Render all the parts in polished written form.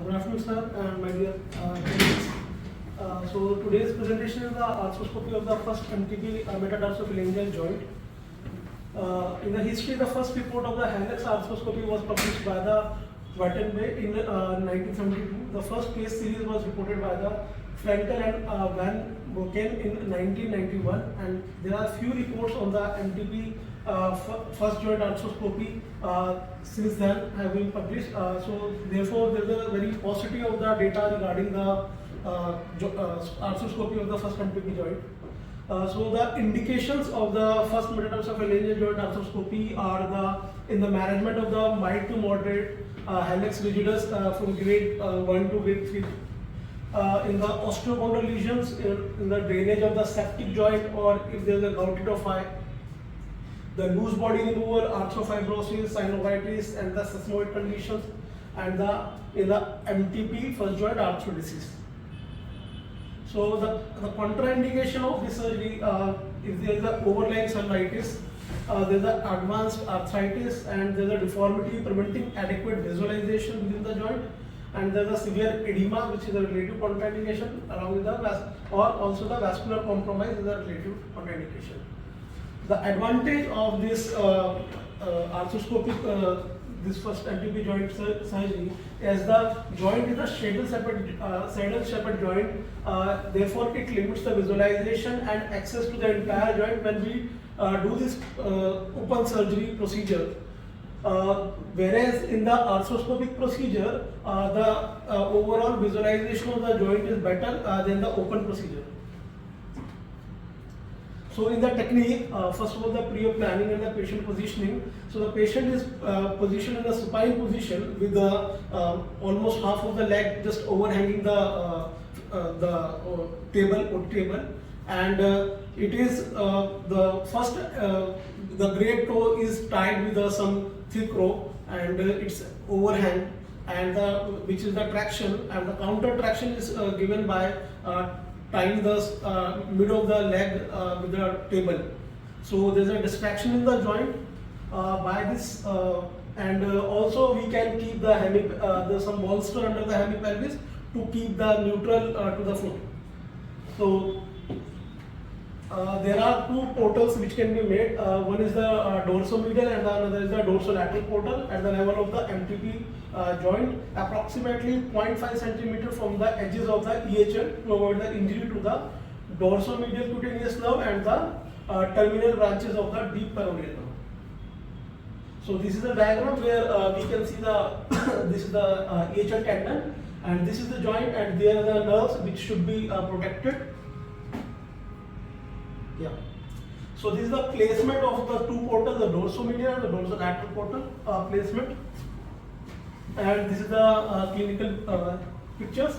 Good afternoon, sir, and my dear colleagues. So today's presentation is the arthroscopy of the first MTP metatarsophalangeal joint. In the history, the first report of the hallux arthroscopy was published by the Wattenberg in 1972. The first case series was reported by the Frankel and Van Boken in 1991, and there are few reports on the MTP first joint arthroscopy since then have been published. So therefore, there is a very paucity of the data regarding the arthroscopy of the first MTP joint. So the indications of the first metatarsophalangeal joint arthroscopy are in the management of the mild to moderate hallux rigidus from grade 1 to grade 3. In the osteochondral lesions, in the drainage of the septic joint, or if there is a goutophy, the loose body removal, arthrofibrosis, synovitis, and the sesamoid conditions, and in the MTP first joint arthrodesis. So the contraindication of this surgery, if there is a overlying cellulitis, there is an advanced arthritis, and there is a deformity preventing adequate visualization within the joint, and there is a severe edema, which is a relative contraindication, along with the also the vascular compromise is a relative contraindication. The advantage of this arthroscopic this first MTP joint surgery is the joint is a saddle shepherd joint, therefore it limits the visualization and access to the entire joint when we do this open surgery procedure. Whereas in the arthroscopic procedure, the overall visualization of the joint is better than the open procedure. So in the technique, first of all, the pre-planning and the patient positioning. So the patient is positioned in the supine position with the almost half of the leg just overhanging the table, and it is the first the great toe is tied with some thick rope, and it's overhang, and which is the traction, and the counter traction is given by tying the mid of the leg with the table. So there's a distraction in the joint by this, and also we can keep the there's some bolster under the hemipelvis to keep the neutral to the foot. So there are two portals which can be made. One is the dorsomedial and another is the dorsolateral portal at the level of the MTP joint, approximately 0.5 cm from the edges of the EHL to avoid the injury to the dorsomedial cutaneous nerve and the terminal branches of the deep peroneal nerve. So this is the diagram where we can see this is the EHL tendon, and this is the joint, and there are the nerves which should be protected. Yeah. So this is the placement of the two portals, the dorsomedial and the dorsolateral portal placement. And this is the clinical pictures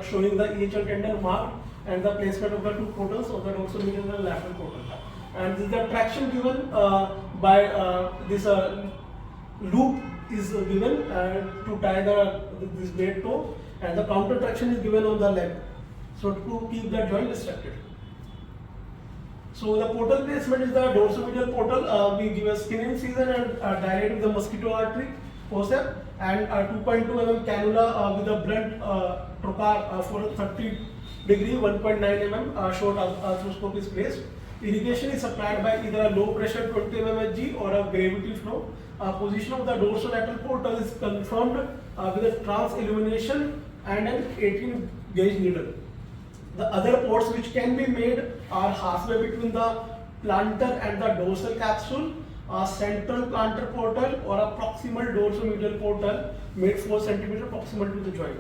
showing the EHL tendon mark and the placement of the two portals of the dorsomedial and lateral portal. And this is the traction given by this loop is given to tie this great toe, and the counter traction is given on the leg, so to keep the joint restricted. So the portal placement is the dorsomedial portal. We give a skin incision and dilate with the mosquito artery forceps, and 2.2 mm cannula with a blunt trocar for 30 degree 1.9 mm short arthroscope is placed. Irrigation is supplied by either a low pressure 20 mmHg or a gravity flow. Position of the dorsolateral portal is confirmed with a trans illumination and an 18 gauge needle. The other ports which can be made are halfway between the plantar and the dorsal capsule, a central plantar portal, or a proximal dorsomedial portal made 4 cm proximal to the joint.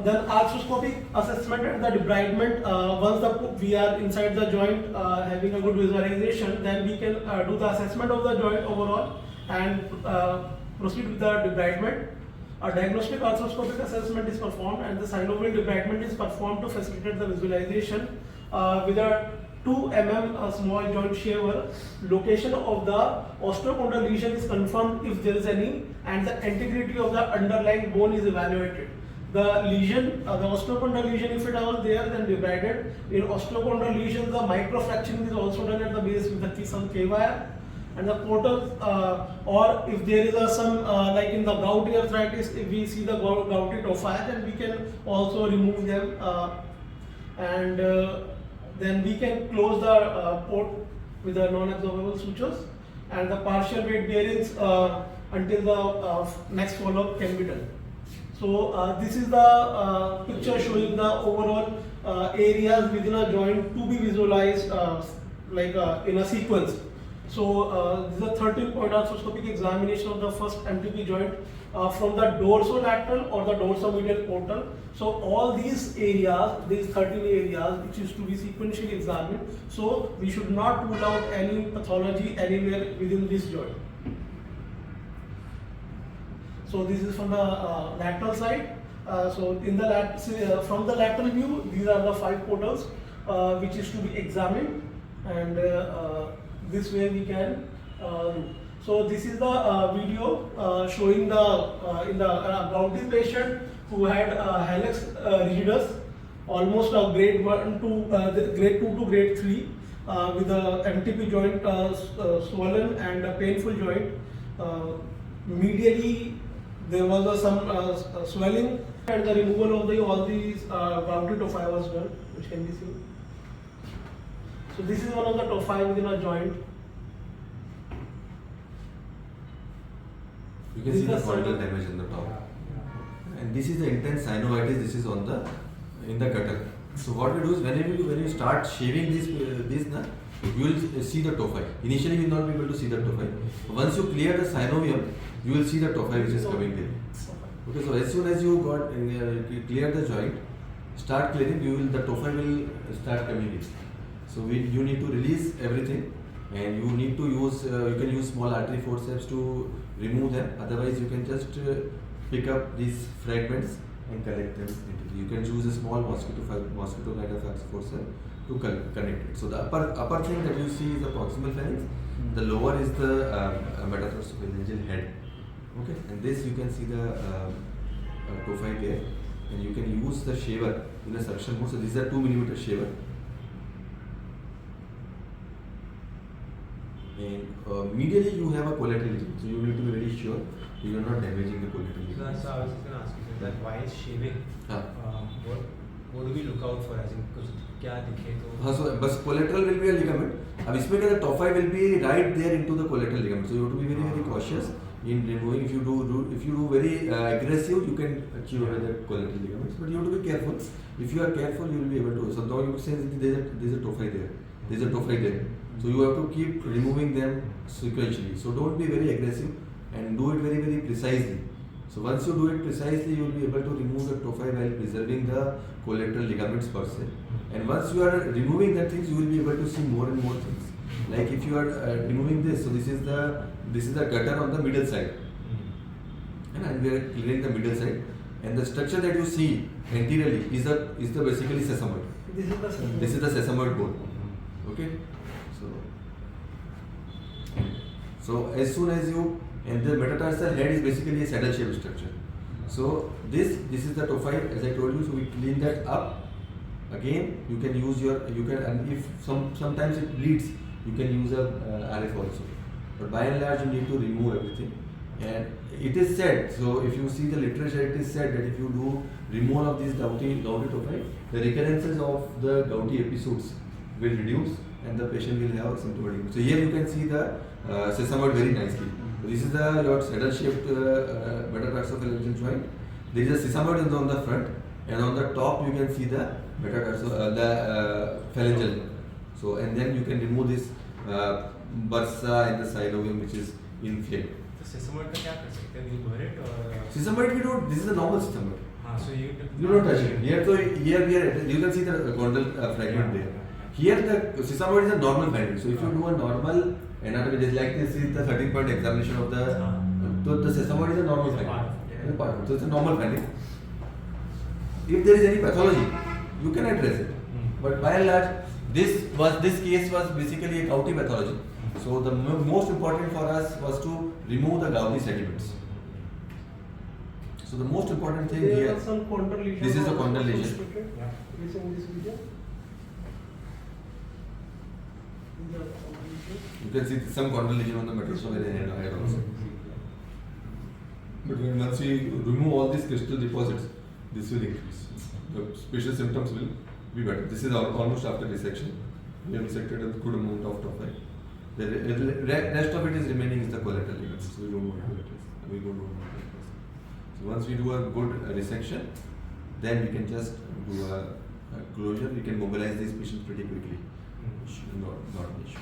Then arthroscopic assessment and the debridement. Once we are inside the joint having a good visualization, then we can do the assessment of the joint overall and proceed with the debridement. A diagnostic arthroscopic assessment is performed, and the synovial debridement is performed to facilitate the visualization with a 2 mm small joint shaver. Location of the osteochondral lesion is confirmed if there is any, and the integrity of the underlying bone is evaluated. The lesion, the osteochondral lesion, if it was there, then debrided. In osteochondral lesions, the microfracturing is also done at the base with some K wire. And the portals, or if there is some like in the gouty arthritis, if we see the gouty tophi, then we can also remove them, and then we can close the port with the non-absorbable sutures, and the partial weight bearings until the next follow-up can be done. So this is the picture showing the overall areas within a joint to be visualized in a sequence. So this is a 13-point arthroscopic examination of the first MTP joint from the dorsolateral or the dorsomedial portal. So all these areas, these 13 areas, which is to be sequentially examined. So we should not rule out any pathology anywhere within this joint. So this is from the lateral side. So in the from the lateral view, these are the 5 portals which is to be examined, and this way we can do. So this is the video showing the in the gouty patient who had hallux rigidus, almost a grade 1 to grade 2 to grade 3, with the MTP joint swollen and a painful joint. Medially there was some swelling, and the removal of all these gouty tophi was done, which can be seen. So this is one of the tophi within a joint. You can see the frontal damage in the top. And this is the intense synovitis. This is on the in the gutter. So what we do is when you start shaving this you will see the tophi. Initially you will not be able to see the tophi. Once you clear the synovium, you will see the tophi which is coming there. Okay, so as soon as you got clear the joint, start clearing, the tophi will start coming in. So you need to release everything, and you need to use you can use small artery forceps to remove them. Otherwise, you can just pick up these fragments and collect them. You can use a small mosquito kind of forceps to connect it. So the upper thing that you see is the proximal phalanx. The lower is the metatarsophalangeal head. Okay, and this you can see the tophi there, and you can use the shaver in a suction mode. So this is a 2 mm shaver. And medially you have a collateral ligament, so you need to be very sure you are not damaging the collateral ligament. So I was just going to ask you that while shaving, what do we look out for? As in, because क्या दिखे तो? So बस collateral will be a ligament. अब इसमें क्या tophi will be right there into the collateral ligament. So you have to be very cautious in removing. If you do very aggressive, you can achieve the collateral ligaments. But you have to be careful. If you are careful, you will be able to. So now you say there is a tophi there. There is a tophi there. So you have to keep removing them sequentially. So don't be very aggressive and do it very precisely. So once you do it precisely, you will be able to remove the tophi while preserving the collateral ligaments per se. And once you are removing that things, you will be able to see more and more things. Like if you are removing this, so this is the gutter on the middle side, and we are clearing the middle side. And the structure that you see anteriorly is the basically sesamoid. This is the sesamoid bone. Okay. So as soon as and the metatarsal head is basically a saddle shaped structure. So this is the tophi, as I told you. So we clean that up. Again, you can use and if sometimes it bleeds, you can use a RF also. But by and large, you need to remove everything. And it is said, so if you see the literature, it is said that if you do removal of these gouty tophi, the recurrences of the gouty episodes will reduce, and the patient will have symptomatic. So here you can see the sesamoid very nicely. So this is your saddle-shaped metatarsophalangeal joint. There is a sesamoid on the front, and on the top you can see the phalangeal. So and then you can remove this bursa in the synovium, which is inflamed. So sesamoid का क्या कर सकते हैं? Do it or? Sesamoid we don't. This is a normal sesamoid. So you don't touch it. Here you can see the condyle fragment there. Here the sesamoid is a normal finding. So if you do a normal anatomy, just like this is the 13-point examination of the. So the sesamoid is a normal finding. So it's a normal finding. If there is any pathology, you can address it. But by and large, this case was basically a gouty pathology. So the most important for us was to remove the gouty sediments. So the most important thing here. This is the condyle lesion. This in this video. You can see some corneal lesion on the metastophyl head also. But once we remove all these crystal deposits, this will increase. The special symptoms will be better. This is almost after dissection. We have dissected a good amount of tophi. The rest of it is remaining is the collateral ligaments. So we don't want to replace. We don't want to replace. So once we do a good resection, then we can just do a closure. We can mobilize these patients pretty quickly. Not an issue.